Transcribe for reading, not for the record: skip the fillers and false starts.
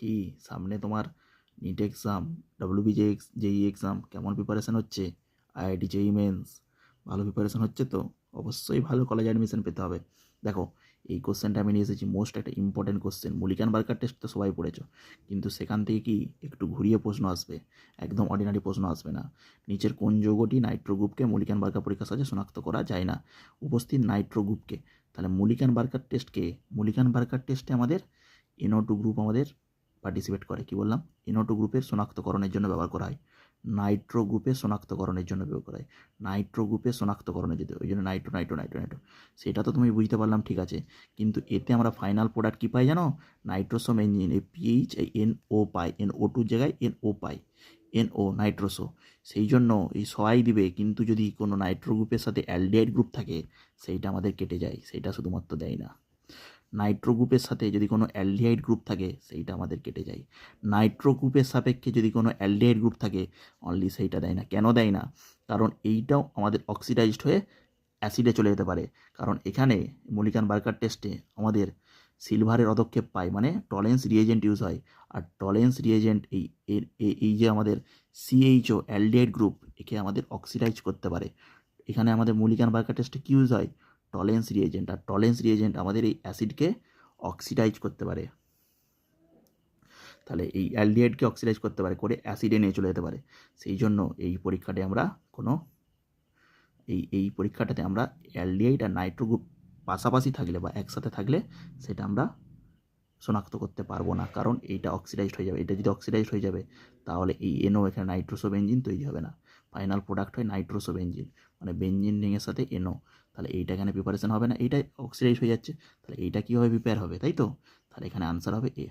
কি সামনে তোমার নিট এক্সাম, জেই এক্সাম, কেমন প্রিপারেশন হচ্ছে? আইআইটি জেই মেন্স ভালো প্রিপারেশন হচ্ছে তো? অবশ্যই ভালো কলেজ অ্যাডমিশন পেতে হবে। দেখো, এই কোশ্চেনটা আমি নিয়ে এসেছি, মোস্ট একটা ইম্পর্টেন্ট কোশ্চেন। মুলিকান বার্কার টেস্ট তো সবাই পড়েছো, কিন্তু সেখান থেকে কি একটু ঘুরিয়ে প্রশ্ন আসবে, একদম অর্ডিনারি প্রশ্ন আসবে না। নিচের কোন যৌগটি নাইট্রো গ্রুপকে মুলিকান বার্কার পরীক্ষার সাহায্যে শনাক্ত করা যায় না? উপস্থিত নাইট্রো গ্রুপকে। তাহলে মুলিকান বার্কার টেস্টকে, মুলিকান বার্কার টেস্টে আমাদের NO2 গ্রুপ আমাদের পার্টিসিপেট করে। কি বললাম? NO2 গ্রুপের শনাক্তকরণের জন্য ব্যবহার করা হয়। নাইট্রো গ্রুপের শনাক্তকরণের জন্য ব্যবহার করা হয়। নাইট্রো গ্রুপের শনাক্তকরণের জন্য, ওই জন্য নাইট্রো নাইট্রো নাইট্রো নাইট্রো সেটা তো তুমি বুঝতে পারলাম, ঠিক আছে। কিন্তু এতে আমরা ফাইনাল প্রোডাক্ট কী পাই জানো? নাইট্রোসোম ইঞ্জিন, এই পিএইচ এই NO পাই, NO2 জায়গায় NO পাই, NO নাইট্রোসো। সেই জন্য এই সবাই দিবে, কিন্তু যদি কোনো নাইট্রো গ্রুপের সাথে অ্যালডিহাইড গ্রুপ থাকে সেইটা আমাদের কেটে যায়, সেইটা শুধুমাত্র দেয় না। নাইট্রো গ্রুপের সাথে যদি কোনো অ্যালডিহাইড গ্রুপ থাকে সেইটা আমাদের কেটে যায়। নাইট্রো গ্রুপের সাপেক্ষে যদি কোনো অ্যালডিহাইড গ্রুপ থাকে অনলি সেইটা দেয় না। কেন দেয় না? কারণ এইটাও আমাদের অক্সিডাইজড হয়ে অ্যাসিডে চলে যেতে পারে। কারণ এখানে মুলিকান বার্কার টেস্টে আমাদের সিলভারের পদক্ষেপ পায়, মানে টলেন্স রিয়েজেন্ট ইউজ হয়। আর টলেন্স রিয়েজেন্ট এই যে আমাদের CHO অ্যালডিহাইড গ্রুপ, একে আমাদের অক্সিডাইজ করতে পারে। এখানে আমাদের মুলিকান বার্কার টেস্টে কী ইউজ হয়? Tollens reagent. আর টলেন্স রিয়েজেন্ট আমাদের এই অ্যাসিডকে অক্সিডাইজ করতে পারে। তাহলে এই অ্যালডিহাইডকে অক্সিডাইজ করতে পারে, করে অ্যাসিডে নিয়ে চলে যেতে পারে। সেই জন্য এই পরীক্ষাতে আমরা কোনো এই পরীক্ষাটাতে আমরা অ্যালডিহাইড আর নাইট্রো গ্রুপ পাশাপাশি থাকলে বা একসাথে থাকলে সেটা আমরা শনাক্ত করতে পারবো না, কারণ এইটা অক্সিডাইজড হয়ে যাবে। এটা যদি অক্সিডাইজড হয়ে যাবে তাহলে এই NO এখানে নাইট্রোসো বেঞ্জিন তৈরি হবে না। ফাইনাল প্রোডাক্ট হয় নাইট্রোসো বেঞ্জিন, মানে বেঞ্জিন রিংয়ের সাথে NO। তাহলে এইটা এখানে প্রিপারেশন হবে না, এইটা অক্সিডাইজ হয়ে যাচ্ছে। তাহলে এইটা কীভাবে প্রিপেয়ার হবে, তাই তো? তাহলে এখানে আনসার হবে A।